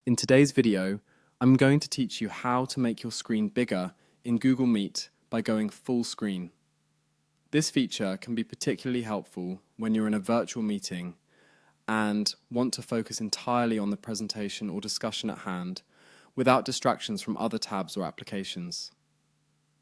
In today's video, I'm going to teach you how to make your screen bigger in Google Meet by going full screen. This feature can be particularly helpful when you're in a virtual meeting and want to focus entirely on the presentation or discussion at hand without distractions from other tabs or applications.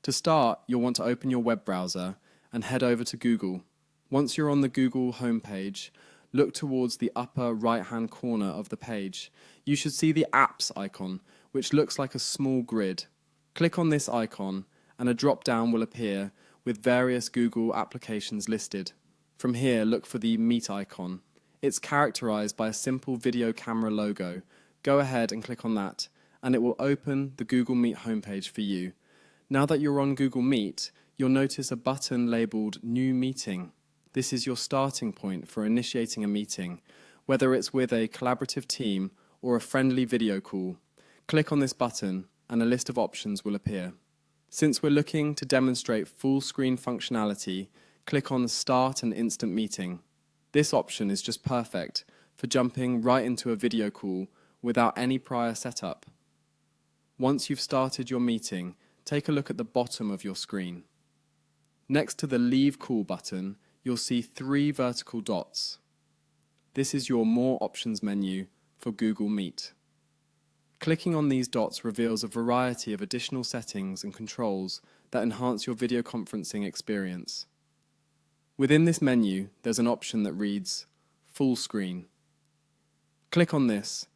To start, you'll want to open your web browser and head over to Google. Once you're on the Google homepage, look towards the upper right-hand corner of the page. You should see the Apps icon, which looks like a small grid. Click on this icon and a drop-down will appear with various Google applications listed. From here, look for the Meet icon. It's characterized by a simple video camera logo. Go ahead and click on that, and it will open the Google Meet homepage for you. Now that you're on Google Meet, you'll notice a button labeled New Meeting. This is your starting point for initiating a meeting, whether it's with a collaborative team or a friendly video call. Click on this button and a list of options will appear. Since we're looking to demonstrate full screen functionality, click on Start an Instant Meeting. This option is just perfect for jumping right into a video call without any prior setup. Once you've started your meeting, take a look at the bottom of your screen. Next to the Leave Call button, you'll see 3 vertical dots. This is your More Options menu for Google Meet. Clicking on these dots reveals a variety of additional settings and controls that enhance your video conferencing experience. Within this menu, there's an option that reads Full Screen. Click on this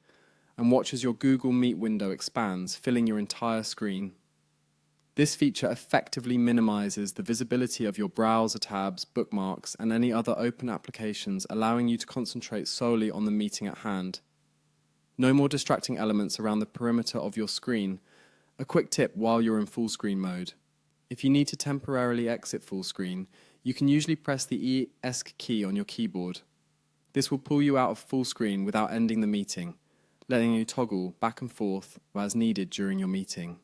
and watch as your Google Meet window expands, filling your entire screen. This feature effectively minimizes the visibility of your browser tabs, bookmarks, and any other open applications, allowing you to concentrate solely on the meeting at hand. No more distracting elements around the perimeter of your screen. A quick tip while you're in full screen mode. If you need to temporarily exit full screen, you can usually press the ESC key on your keyboard. This will pull you out of full screen without ending the meeting, letting you toggle back and forth as needed during your meeting.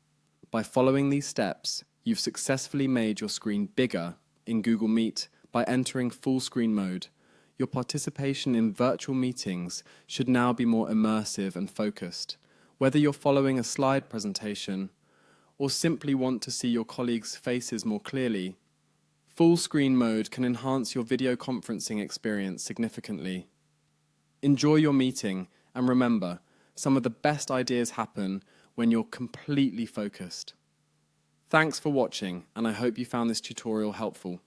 By following these steps, you've successfully made your screen bigger in Google Meet by entering full screen mode. Your participation in virtual meetings should now be more immersive and focused. Whether you're following a slide presentation or simply want to see your colleagues' faces more clearly, full screen mode can enhance your video conferencing experience significantly. Enjoy your meeting, and remember, some of the best ideas happen when you're completely focused. Thanks for watching, and I hope you found this tutorial helpful.